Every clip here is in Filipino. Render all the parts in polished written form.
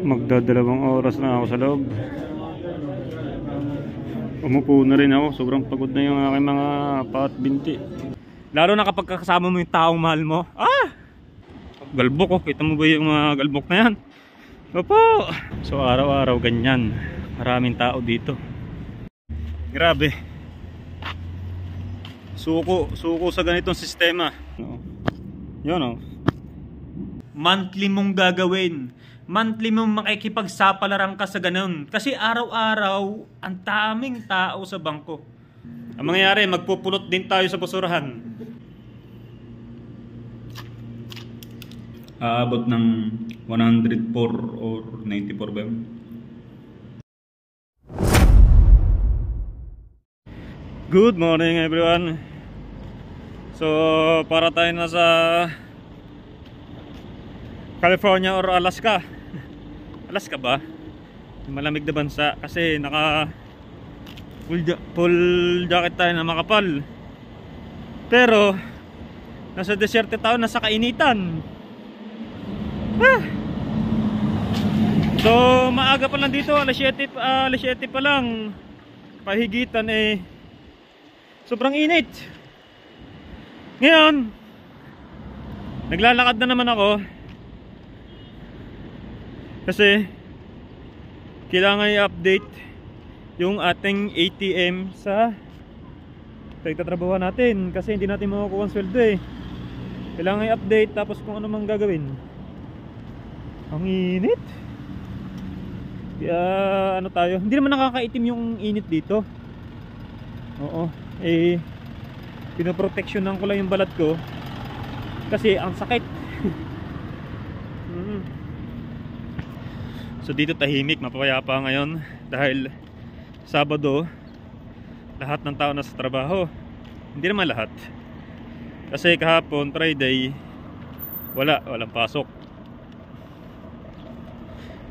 Magdadalawang oras na ako sa loob. Umupo na rin ako. Sobrang pagod na yung aking mga paat binti. Lalo na kapag kasama mo yung taong mahal mo. Galbok oh. Kita mo ba yung mga galbok na yan? Opo. So araw-araw ganyan. Maraming tao dito. Grabe. Suko sa ganitong sistema. Yun oh. Monthly mong gagawin. Monthly mong makikipagsapalaran ka sa ganun. Kasi araw-araw, ang daming tao sa bangko. Ang mangyayari, magpupulot din tayo sa basurahan. Aabot ng 104 or 94 ba yun? Good morning everyone. So, para tayo na sa California or Alaska. Alaska ba? Malamig na bansa kasi naka full jacket tayo na makapal. Pero nasa deserte tayo, nasa kainitan. So maaga pa lang dito, alas 7 pa lang. Pahigitan eh. Sobrang init. Ngayon naglalakad na naman ako. Kasi kailangan i-update yung ating ATM sa pagtatrabaho natin. Kasi hindi natin makukuha ang sweldo eh. Kailangan i-update tapos kung ano mang gagawin. Ang init. Kaya ano tayo, hindi naman nakakaitim yung init dito. Oo. Eh pinoproteksyonan ko lang yung balat ko. Kasi ang sakit. So dito tahimik, mapapayapa ngayon dahil Sabado lahat ng tao nasa trabaho. Hindi naman lahat. Kasi kahapon Friday walang pasok.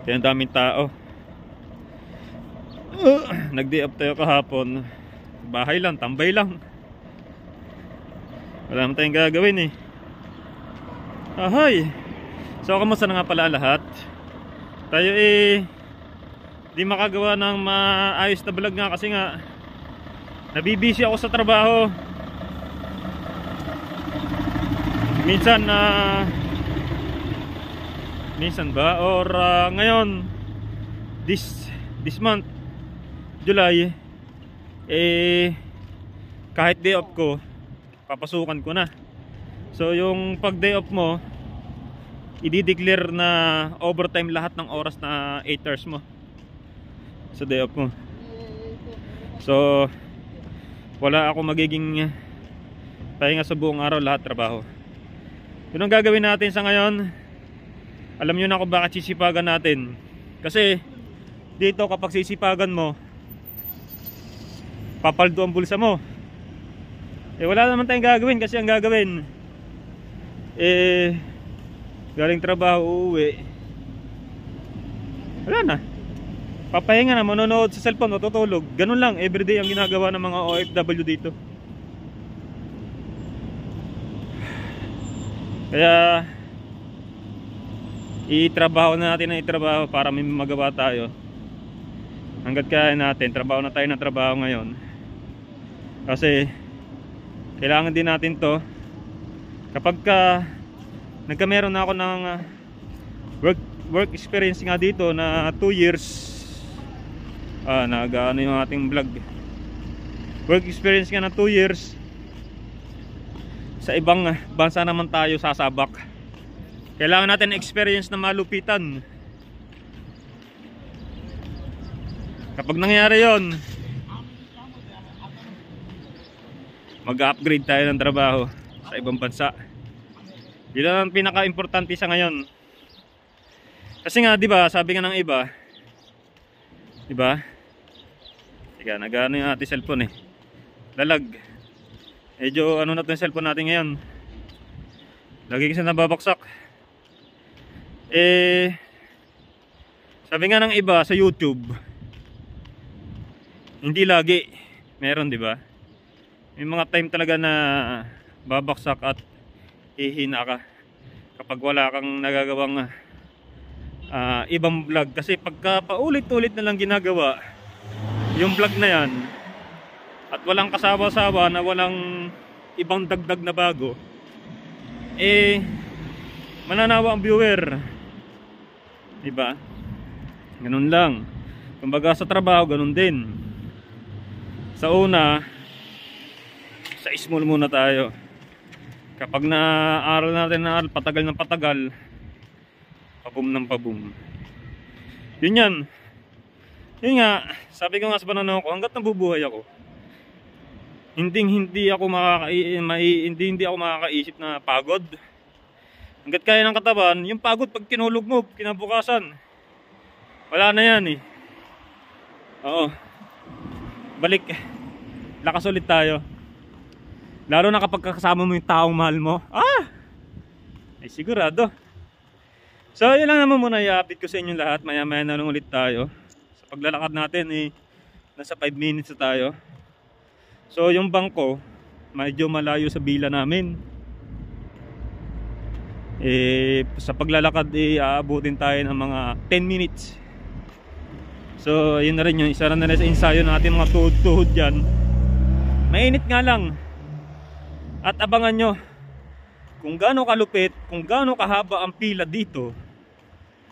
Kaya ang daming tao. Nag-day up tayo kahapon. Bahay lang, tambay lang. Wala naman tayong gagawin eh. Ahay. So kamusta na nga pala lahat? Tayo eh di makagawa ng maayos na vlog nga kasi nga nabibisi ako sa trabaho. Minsan minsan ba or ngayon this month July eh kahit day off ko papasukan ko na. So yung pag day off mo i-declare na overtime lahat ng oras na 8 hours mo sa day off mo. So wala ako magiging pahinga sa buong araw, lahat trabaho. Yun ang gagawin natin sa ngayon. Alam nyo na kung bakit sisipagan natin. Kasi dito kapag sisipagan mo papaldo ang bulsa mo. Eh wala naman tayong gagawin kasi ang gagawin galing trabaho, uuwi, wala na, papahinga na, manonood sa cellphone, matutulog. Ganun lang, everyday ang ginagawa ng mga OFW dito. Kaya itrabaho na natin ang itrabaho para may magawa tayo. Hanggat kaya natin, trabaho na tayo ng trabaho ngayon. Kasi kailangan din natin to. Kapag nagkameron na ako ng work experience nga dito na 2 years. Nag-ano yung ating vlog. Work experience nga na 2 years. Sa ibang bansa naman tayo sasabak. Kailangan natin experience na malupitan. Kapag nangyari yon, mag-upgrade tayo ng trabaho sa ibang bansa. Yun ang pinaka-importante sa ngayon. Kasi nga, 'di ba, sabi nga ng iba, 'di ba? Teka, nag-ano yung ating cellphone eh. Lalag. Medyo ano na 'tong cellphone natin ngayon. Lagi kasi nababaksak. Sabi nga ng iba sa YouTube, hindi lagi meron, 'di ba? May mga time talaga na babaksak at hihina ka kapag wala kang nagagawang ibang vlog. Kasi pagka paulit-ulit na lang ginagawa yung vlog na yan at walang kasawa-sawa na walang ibang dagdag na bago, mananawa ang viewer, diba? Ganun lang. Kumbaga sa trabaho ganun din. Sa una, sa small muna tayo. Kapag na-aral natin na patagal ng patagal, pabum ng pabum. Yun yan. Yun nga, sabi ko nga sa pananaw ko, hanggat nabubuhay ako, hindi ako makakaisip na pagod. Hanggat kaya ng katawan, yung pagod pag kinulog mo kinabukasan, wala na yan eh. Oo. Balik. Lakas ulit tayo. Lalo na kapag kasama mo yung taong mahal mo. Ay sigurado. So yun lang naman muna i-update ko sa inyo lahat. Maya maya na lang ulit tayo. Sa paglalakad natin nasa 5 minutes na tayo. So yung bangko medyo malayo sa bila namin. Sa paglalakad aabutin tayo ng mga 10 minutes. So yun na rin yung isa na rin sa ensayo natin, mga tuhod-tuhod dyan. Mainit nga lang. At abangan nyo kung gaano kalupit, kung gaano kahaba ang pila dito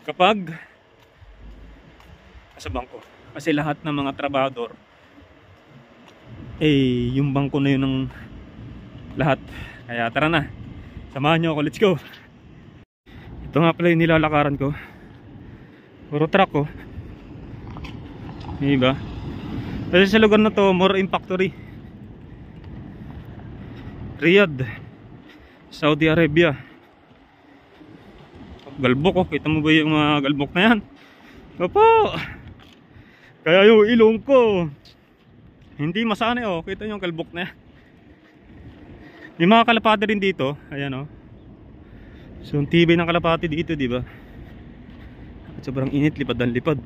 kapag sa bangko. Kasi lahat ng mga trabador yung bangko na yun ng lahat. Kaya tara na, samahan nyo ako, let's go. Ito nga pala yung nilalakaran ko. Puro truck ko. Diba? Kasi sa lugar na to, more in factory. Riyadh, Saudi Arabia. Galbok oh, kita mo ba yung mga galbok na yan? Opo. Kaya yung ilong ko hindi masanay oh, kita yung galbok na yan. Yung mga kalapati rin dito, ayan oh. So yung tibay ng kalapati dito, di ba? At sobrang init, lipad ang lipad.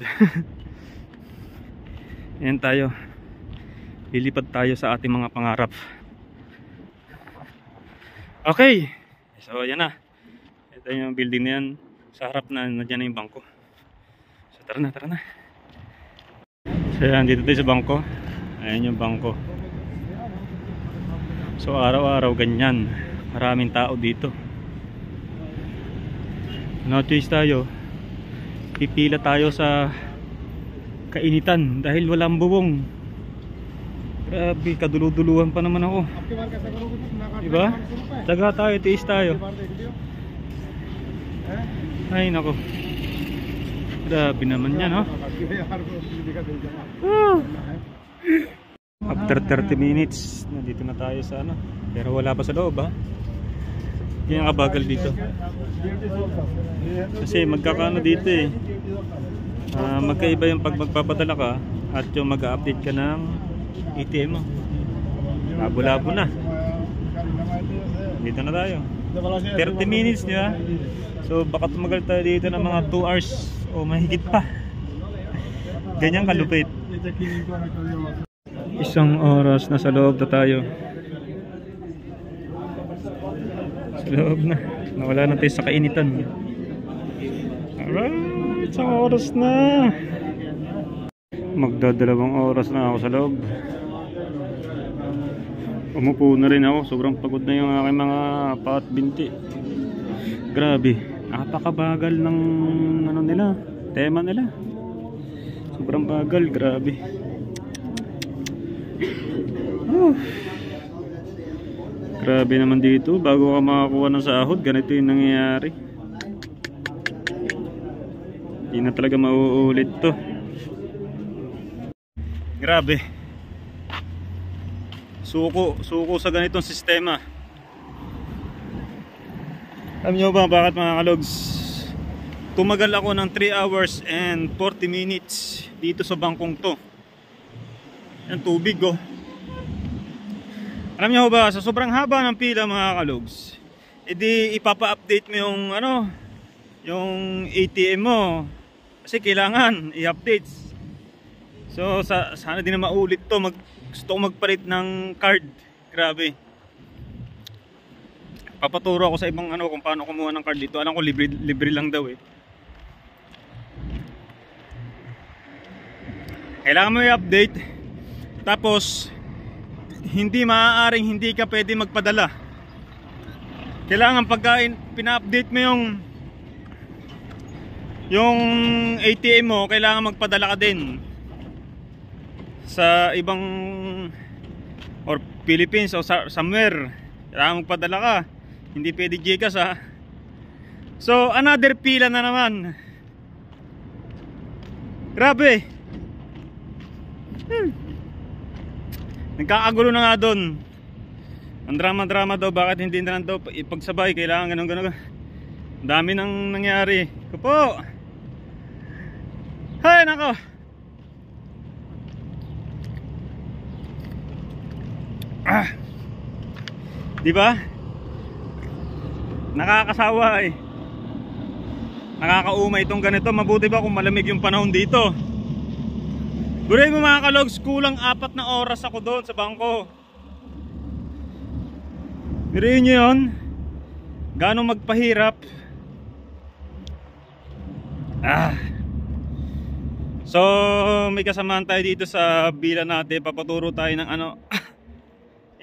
Ayan tayo. Lilipad tayo sa ating mga pangarap. Okay, so yan na. Ito yung building na yan. Sa harap na, nandiyan na yung bangko. So tara na, tara na. So yan, dito tayo sa bangko. Ayan yung bangko. So araw-araw ganyan. Maraming tao dito. No choice tayo. Pipila tayo sa kainitan dahil walang bubong. Grabe, kaduluduluhan pa naman ako. Diba? Taga tayo, tiis tayo. Ay nako. Grabe naman yan, no? After 30 minutes, nandito na tayo sa ano. Pero wala pa sa loob, ha? Hindi nakabagal dito. Kasi magkakaano dito eh. Magkaiba yung pag magpapadala ka at yung mag-update ka ng ATM mo. Labo-labo na. Dito na tayo. 30 minutes, di ba? So baka tumagal tayo dito ng mga 2 hours o mahigit pa. Ganyan kalupit. 1 oras na sa loob na tayo. Sa loob na. Nawala na tayo sa kainitan. Alright, 1 oras na. Magdadalawang oras na ako sa loob. Umupo na rin ako. Sobrang pagod na yung aking mga paat binti. Grabe. Napakabagal ng ano nila, tema nila. Sobrang bagal. Grabe. Grabe naman dito. Bago ka makakuha ng sahod, ganito yung nangyayari. Hindi na talaga mauulit to. Grabe. Suko sa ganitong sistema. Alam nyo ba bakit mga kalogs? Tumagal ako ng 3 hours and 40 minutes dito sa bangkong to. Yan tubig oh. Alam nyo ba, sa sobrang haba ng pila mga kalogs, edi ipapa-update mo yung ano, yung ATM mo. Kasi kailangan i-update. So sana din na maulit to. Gusto ko magpalit ng card. Grabe. Papaturo ako sa ibang ano kung paano kumuha ng card dito. Alam ko libre lang daw eh. Kailangan mo i-update. Tapos hindi maaaring hindi ka pwede magpadala. Kailangan pagka pina-update mo yung ATM mo, kailangan magpadala ka din sa ibang or Philippines o somewhere. Kailangan magpadala ka. Hindi pwede GCash ha. So another pila na naman. Grabe. Nagkakagulo na nga doon. Ang drama-drama daw, bakit hindi na lang daw ipagsabay, kailangan ganun-ganun. Dami nang nangyari. Kupo. Hay nako. Di ba? Nakakasawa eh. Nakakaumay itong ganito. Mabuti ba kung malamig yung panahon dito? Guray mo mga kalogs, kulang 4 na oras ako doon sa bangko. Miriin nyo yun. Gano'ng magpahirap. So may kasamaan tayo dito sa bila natin. Papaturo tayo ng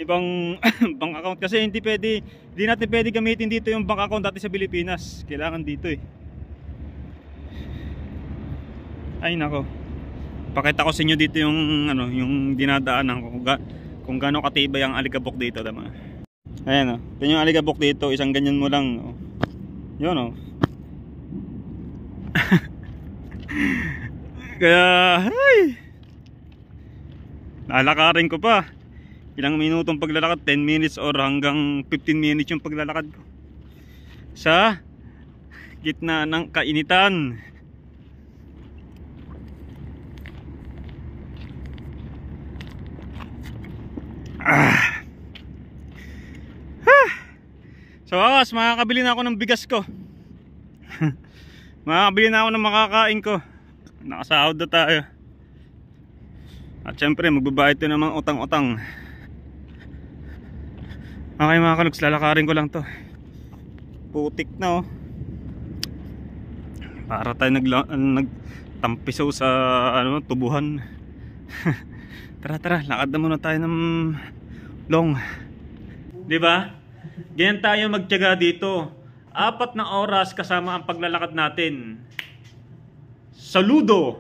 ibang bank account. Kasi hindi natin pwede gamitin dito yung bank account dati sa Pilipinas. Kailangan dito eh. Ay nako. Pakita ko sa inyo dito yung dinadaanan ko kung gaano katibay ang alikabok dito, tama. Ayan oh. Ito yung alikabok dito, isang ganyan mo lang. Oh. Yun oh. Kaya ay, lalakarin ko pa. Ilang minutong paglalakad, 10 minutes or hanggang 15 minutes yung paglalakad ko. Sa gitna ng kainitan. So akas, makakabili na ako ng bigas ko. Makakabili na ako ng makakain ko. Nakasahod na tayo. At syempre magbabayad ito ng mga utang-utang. Okay mga kalogs, lalakarin ko lang to. Putik na oh. Para tayo nagtampisaw sa tubuhan. Tara, lakad na muna tayo ng long. Diba? Ganyan tayo magtiyaga dito. 4 na oras kasama ang paglalakad natin. Saludo.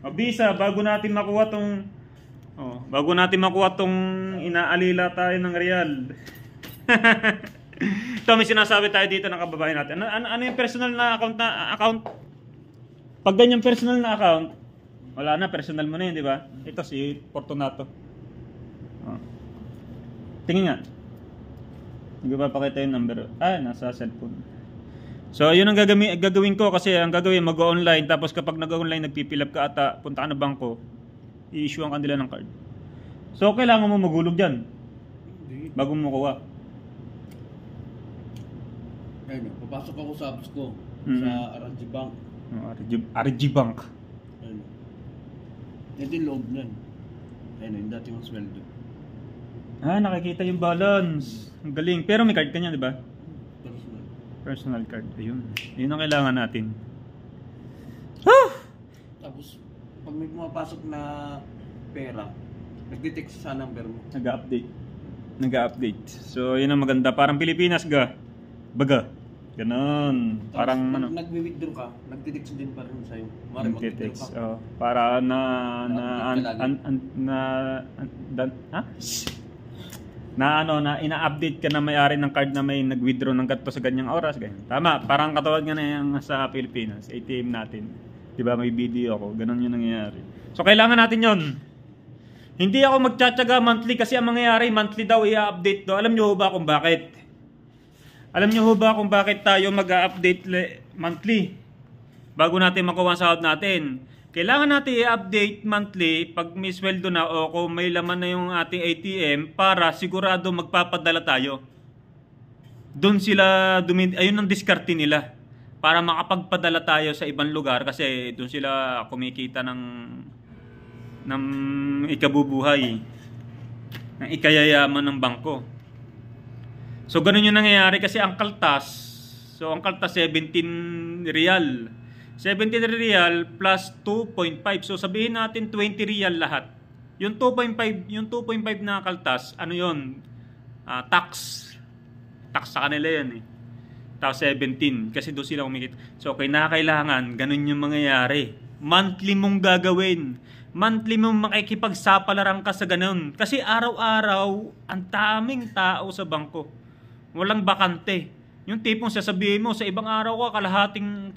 Mabisa bago natin makuha tong inaalila tayo ng real. Ito may sinasabi tayo dito ng kababayan natin. Ano yung personal na account? Pag ganyan personal na account, wala na, personal mo na yun, di ba? Ito si Fortunato. Tingin nga. Hindi ba pakita yung number? Nasa cellphone. So, yun ang gagawin ko kasi ang gagawin, mag-online. Tapos kapag nag-online, nagpipilap ka ata, punta ka na bangko, i-issue ang kanila ng card. So, kailangan mo magulog dyan bago mo makuha. Ayun, papasok ako sa apps ko sa RG Bank. RG Bank. Ayun. Ito yung loob nun. Ayun, yung dati mong sweldo. Nakikita yung balance. Ang galing. Pero may card ka niya, di ba? Personal. Personal card. Ayun. Yun ang kailangan natin. Tapos, pag may pumapasok na pera, nagde-text sa number mo. Nag-update. So, yun ang maganda. Parang Pilipinas baga. Ganon. Tapos, Parang nag-withdraw ka, nagde-text din pa rin sa'yo. Mari nag-text. mag-withdraw ka. Para na ina-update ka na may-ari ng card na may nag-withdraw ng ganito sa ganyang oras, ganyan. Tama, parang katulad nga na yung sa Pilipinas, ATM natin. 'Di ba, may video ako, ganun yung nangyayari. So kailangan natin 'yon. Hindi ako magtsatsaga monthly kasi ang mangyayari monthly daw i-update do. Alam niyo ba kung bakit? Alam niyo ba kung bakit tayo mag-update monthly? Bago natin makuha ang sahod natin. Kailangan natin i-update monthly pag may sweldo na o kung may laman na yung ating ATM para sigurado magpapadala tayo. Doon sila ayun ang diskarte nila para makapagpadala tayo sa ibang lugar kasi doon sila kumikita ng ikabubuhay, ng ikayayaman ng bangko. So ganun yung nangyayari kasi ang kaltas. So ang kaltas 17 real. 70 real plus 2.5. So sabihin natin 20 real lahat. Yung 2.5 na kaltas, ano yun? Tax. Tax sa kanila yan eh. Tapos 17 kasi doon sila kumikita. So kailangan ganun yung mangyayari. Monthly mong gagawin. Monthly mong makikipagsapalaran ka sa ganun. Kasi araw-araw ang daming tao sa bangko. Walang bakante. Yung tipong sasabihin mo sa ibang araw ka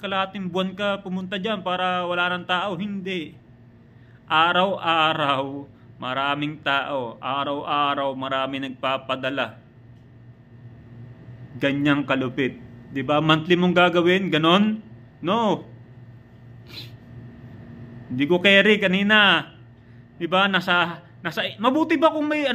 kalahating buwan ka pumunta diyan para wala nang tao. Hindi. Araw-araw maraming tao. Araw-araw marami nagpapadala. Ganyang kalupit. 'Di ba? Monthly mong gagawin, ganon? No. Hindi ko carry kanina. 'Di ba? Nasa mabuti ba kung may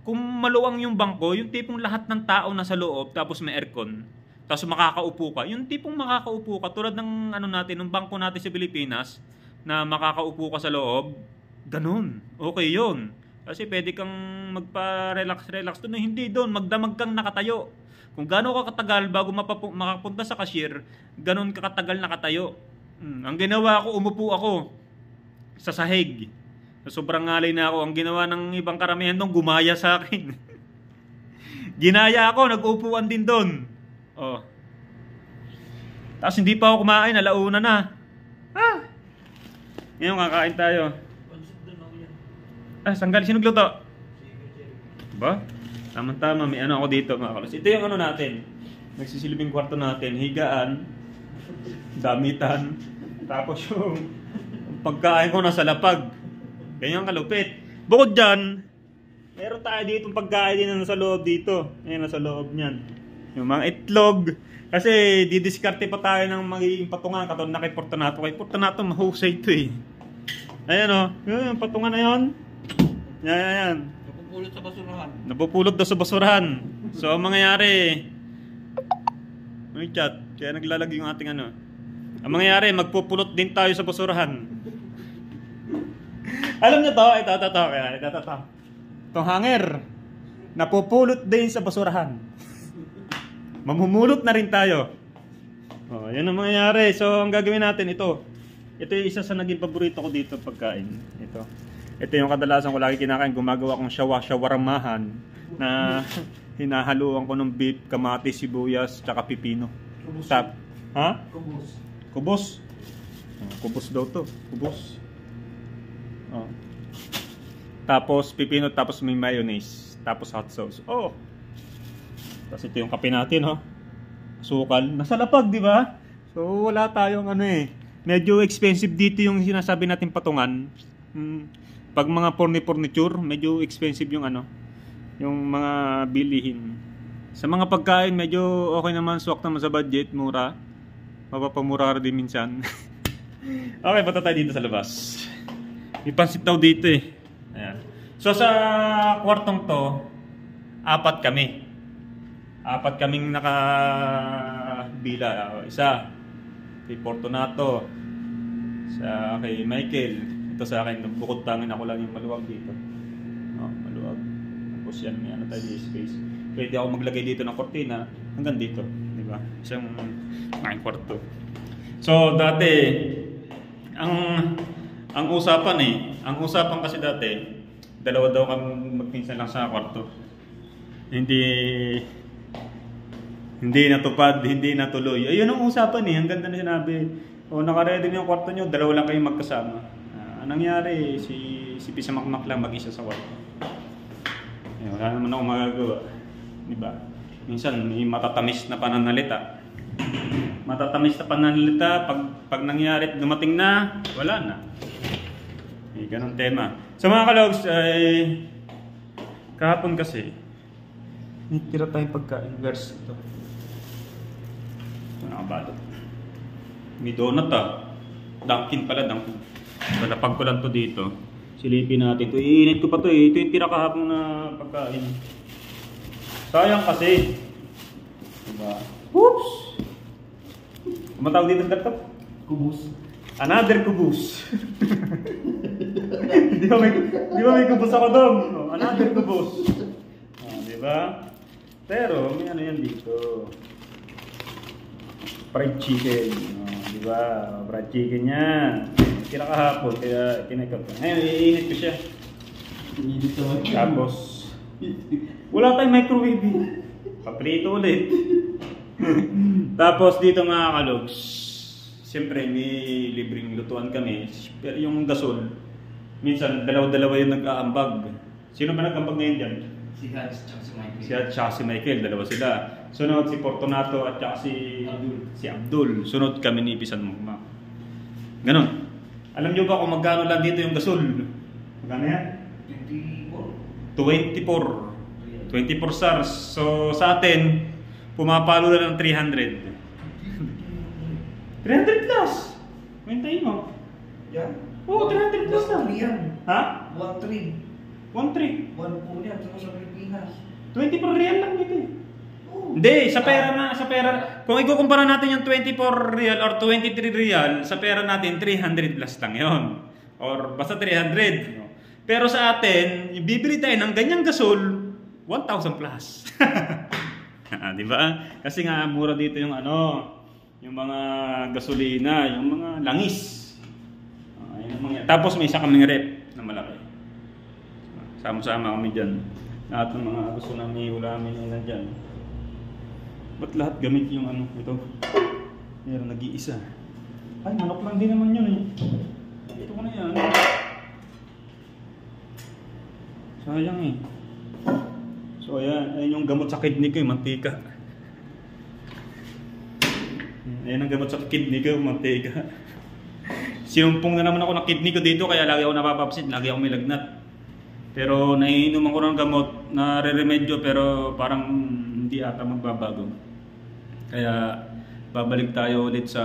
kung maluwang yung bangko, yung tipong lahat ng tao nasa loob tapos may aircon. Tapos makakaupo ka. Yung tipong makakaupo ka tulad ng natin, ng bangko natin sa Pilipinas na makakaupo ka sa loob. Ganun. Okay 'yun. Kasi pwede kang magpa-relax doon. Hindi doon, magdamag kang nakatayo. Kung gaano ka katagal bago makapunta sa cashier, ganun ka katagal nakatayo. Ang ginawa ko, umupo ako sa sahig. Sobrang ngalay na ako. Ang ginawa ng ibang karamihan doon, gumaya sa akin. Ginaya ako, nag-upuan din doon. Oh. Tapos hindi pa ako kumain, alauna na. Ngayon kakain tayo. Sanggal, sinong luto? Ba? Tama-tama, may ako dito mga kalos. Ito yung natin. Nagsisilbing kwarto natin. Higaan, damitan, tapos yung pagkain ko nasa lapag. Ganyan kalupit. Bukod dyan, meron tayo dito pagkain din na nasa loob dito. Ayan, nasa loob niyan. Yung mga itlog. Kasi didiskarte pa tayo ng magiging patungan. Katulad na kay Fortunato. Kay Fortunato, mahusay ito eh. Ayan o. Yung patungan na yun. Yan. Napupulot sa basurahan. Napupulot daw sa basurahan. So, ang mangyayari, may chat. Kaya naglalagay yung ating Ang mangyayari, magpupulot din tayo sa basurahan. Alam niyo to, ito. Itong hanger, napupulot din sa basurahan. Mamumulot na rin tayo. Oh, yan ang mangyayari. So, ang gagawin natin ito. Ito yung isa sa naging paborito ko dito pagkain. Ito yung kadalasan ko lagi kinakain. Gumagawa kong shawarmahan na hinahaluan ko ng beef, kamatis, sibuyas, tsaka pipino. Kubos. Ha? Kubos. Kubos? Kubos daw to. Kubos. Oh. Tapos pipino, tapos may mayonnaise, tapos hot sauce. Oh. Tapos ito yung kape natin, Sukal. Nasa lapag, di ba? So wala tayong medyo expensive dito yung sinasabi natin patungan. Pag mga furniture, medyo expensive yung yung mga bilihin. Sa mga pagkain, medyo okay naman, swak naman sa budget, mura. Mapapamura din minsan. Okay, punta tayo dito sa labas. May pansit daw dito eh. Ayan. So sa kwartong to, 4 kami. 4 kaming nakabila. Isa kay Fortunato, sa kay Michael. Ito sa akin, bukod tangin ako lang yung maluwag dito. Maluwag. Tapos yan, may tayo di space. Pwede ako maglagay dito ng kortina hanggang dito, di ba? Isang maing kwarto. So dati ang usapan kasi dati, dalawa daw kami magpinsan lang sa kwarto. Hindi natupad, hindi natuloy. Ayun ang usapan eh, ang ganda na sinabi. Naka-ready na yung kwarto nyo, dalawa lang kayong magkasama. Anong nangyari, si Pisamakmak lang mag-isa sa kwarto. Wala naman ako magagawa. Diba? Minsan may matatamis na pananalita. Pag nangyari at dumating na, wala na. Ganun tema. So mga kalogs, kahapon kasi, may tira tayong pagkain. Verse ito. Ito nakabalot. May donut Dunkin pala, Dunkin. Balapag ko lang to dito. Silipin natin to. Iinit ko pa to eh. Ito yung tira kahapon na pagkain. Sayang kasi. Diba? Oops! Kumatawag dito sa laptop? Kubos. Another kubus. Di ba may kubus ako doon? Another kubus. Di ba? Pero may yan dito. Fried chicken. Di Diba? Fried chicken yan. Kira kahapon, kaya kinakap ko. Ngayon, iinit ko siya. Init naman. Tapos, wala tayong microwave. Paprito ulit. Tapos dito mga kalogs, siyempre may libreng lutuan kami. Pero yung gasol, minsan dalawa-dalawa yung nag-aambag. Sino ba nag-aambag ngayon dyan? Si Hans tsaka si Michael. Si Hans tsaka si Michael, dalawa sila. Sunod si Fortunato at tsaka si Abdul. Sunod kami ni Pisan Mugma. Ganon. Alam nyo ba kung magkano lang dito yung gasol? Magkano yan? 24 stars. So sa atin, pumapalo na ng 300. 300 plus! Mintayin mo. Yan? Oo, 300 plus lang. Ha? 1-3. 1.3. 1 po yan, saka sa Pilipinas. 24 real lang dito eh. Oh. Hindi, sa pera na, sa pera. Kung ikukumpara natin yung 24 real or 23 real, sa pera natin 300 plus lang yon. Or basta 300. Pero sa atin, bibili tayo ng ganyang gasol, 1,000 plus. Di ba? Kasi nga mura dito yung yung mga gasolina, yung mga langis. Tapos may isa kaming rep na malaki. Sama-sama kami dyan. Lahat ng mga gusto namin ulamin ay nandyan. Ba't lahat gamit yung ito? Meron nag-iisa. Ay, manok lang din naman yun eh. Ito ko na yan. Sayang eh. So ayan, ayan yung gamot sa kidney ko, yung mantika. Ayan ang gamot sa kidney ko, yung mantika. Sinumpong na naman ako ng kidney ko dito, kaya lagi ako napapapsit, lagi ako may lagnat. Pero naiinuman ko ng gamot na re-remedyo, pero parang hindi ata magbabago. Kaya babalik tayo ulit sa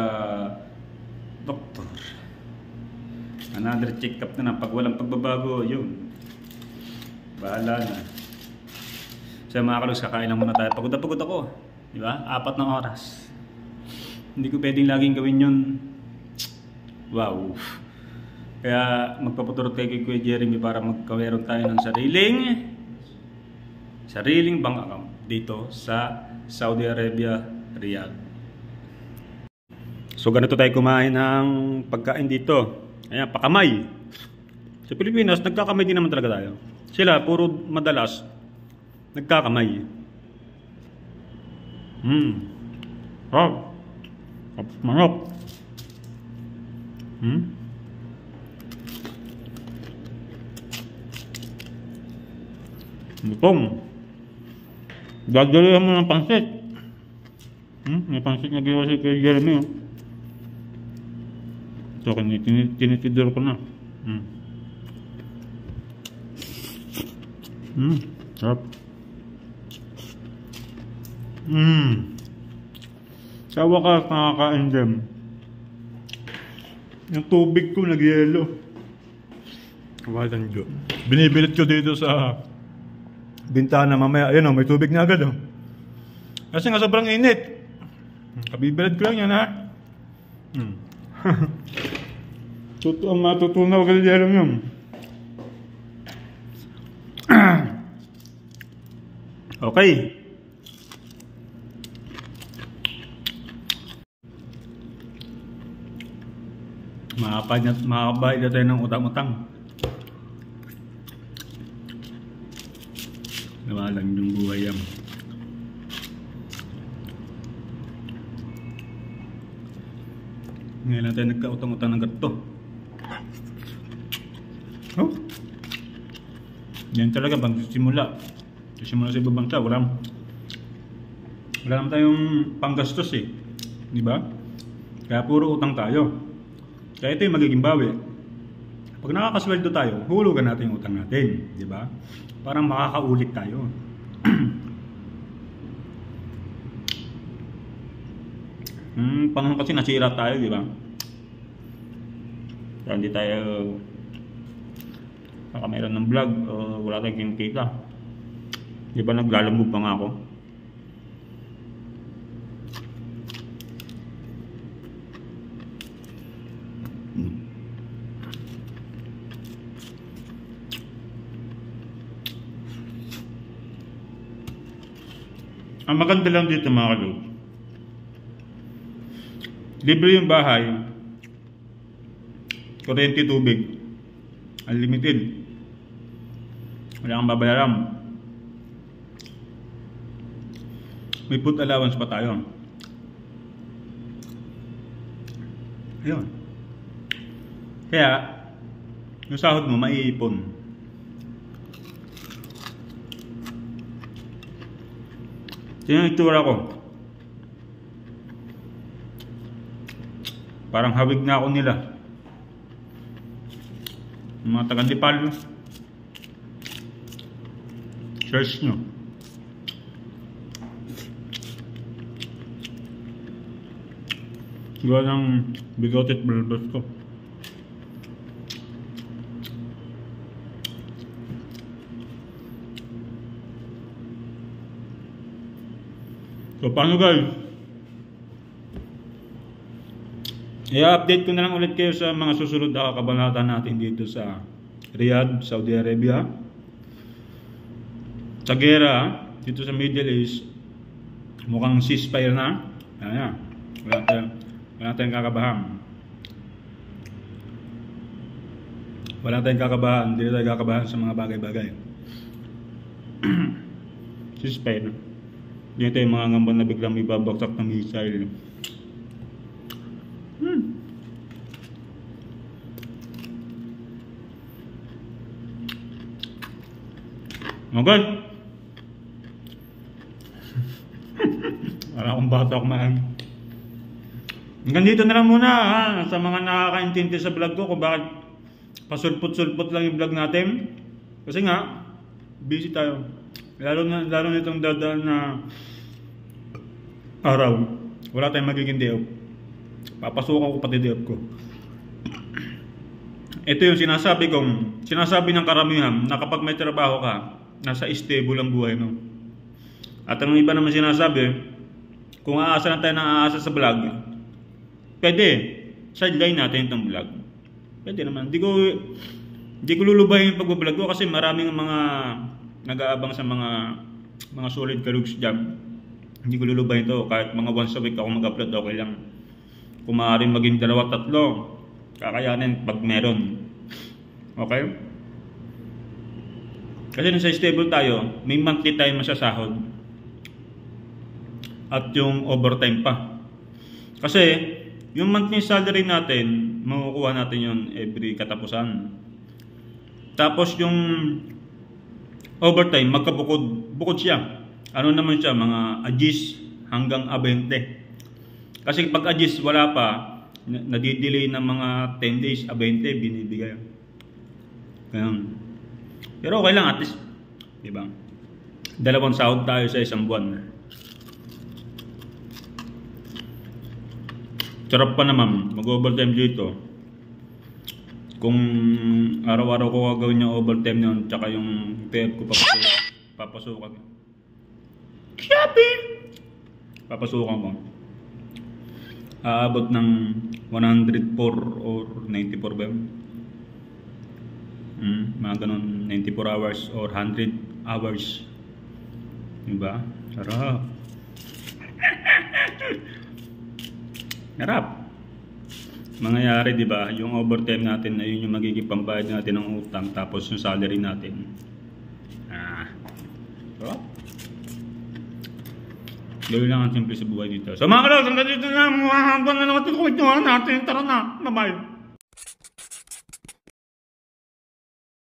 doktor. Another check-up na pag walang pagbabago, yun. Bahala na. So mga kalogs, kakain lang muna tayo. Pagod na pagod ako. Di ba? 4 na oras. Hindi ko pwedeng laging gawin yun. Wow. Kaya magpapaturot kay Kuya Jeremy para magkameron tayo ng sariling bank account dito sa Saudi Arabia, Riyadh. So ganito tayo kumain ng pagkain dito. Ayan, pakamay. Sa Pilipinas, nagkakamay din naman talaga tayo. Sila, puro madalas, nagkakamay. Manok. Lutong. Gagalihan mo ng pansit. May pansit na ginawa si Kuya Jeremy. So, tinitidor ko na. Sarap. Sa wakas, nakakain din. Yung tubig ko nag-yelo. Kawalan ko. Binibilit ko dito sa bintana mamaya. Ayun o, may tubig na agad o. Kasi nga sobrang init. Kabibilad ko lang yan ha. Matutunaw ka dyan yun. Okay. Makakabayad na tayo ng utang-utang. Nawalan yung buhay yan. Ngayon lang tayo nagkautang-utang ng ganito. Oh. Yan talaga bang simula. Simula sa ibang bansa, wala naman tayong panggastos eh. Di ba? Kaya puro utang tayo. Kaya ito yung magiging bawi. Pag nakakasweldo tayo, hulugan natin yung utang natin. Di ba? Parang makakaulit tayo. Panahon kasi nasira tayo, di ba? Kaya hindi tayo nakameron ng vlog o wala tayong kita. Di ba naglalambog pa nga ako? Ang maganda lang dito mga kalog, Libre yung bahay. Kuryente, tubig. Unlimited. Wala kang babayaran. May food allowance pa tayo. Ayun. Kaya, yung sahod mo, maiipon. Tingnan yung itsura ko. Parang hawig na ako nila. Yung mga taga-Nepal. Search nyo. Gawa ng bigotet balbas ko. So paano guys? I-update ko na lang ulit kayo sa mga susunod na kabanata natin dito sa Riyadh, Saudi Arabia. Sa gera, dito sa Middle East, mukhang ceasefire na. Ayan. Wala tayong kakabahan. Wala tayong kakabahan. Hindi tayo kakabahan sa mga bagay-bagay. Ceasefire na. Dito yung mga ngamba na biglang may babagsak ng missile. Okay. Wala akong bata kumain. Hanggang dito na lang muna sa mga nakakaintindi sa vlog ko kung bakit pasulpot-sulpot lang yung vlog natin. Kasi nga, busy tayo. Lalo na itong dadaan na araw. Wala tayong magiging day off. Papasukan ko pati day off ko. Ito yung sinasabi ng karamihan na kapag may trabaho ka, nasa stable ang buhay mo. At ang iba naman sinasabi, kung aasa na tayo ng aasa sa vlog, pwede, sideline natin itong vlog. Pwede naman. Di ko lulubayin yung pag-vlog ko kasi maraming mga nag-aabang sa mga solid kalugs dyan. Hindi ko lulubayin ito. Kahit mga once a week ako mag-upload, okay lang. Kung maaaring maging 2-3, kakayanin pag meron. Okay? Kasi nasa stable tayo, may monthly tayo masasahod. At yung overtime pa. Kasi, yung monthly salary natin, makukuha natin yun every katapusan. Tapos yung overtime, bukod siya. Ano naman siya, mga agis hanggang 20. Kasi pag agis wala pa, nadidelay ng mga 10 days, 20 binibigay. Ganun. Pero okay lang at least, di ba? 2 sahod tayo sa isang buwan. Sarap pa naman, mag-overtime dito. Kung araw-araw ko gagawin yung overtime nyon, tsaka yung pay ko papasukan. Shopping! Papasukan ko. Aabot ng 104 or 94 ba yun? Mga ganun, 94 hours or 100 hours. Diba? Sarap. Sarap. Mangyayari, diba? Yung overtime natin, ayun yung magiging pambayad natin ng utang, tapos yung salary natin. Sarap. Gawin lang ang simple sa buhay dito. So mga kalaws, hanggang dito na mga habang na natin kung ito natin. Tara na. Bye-bye.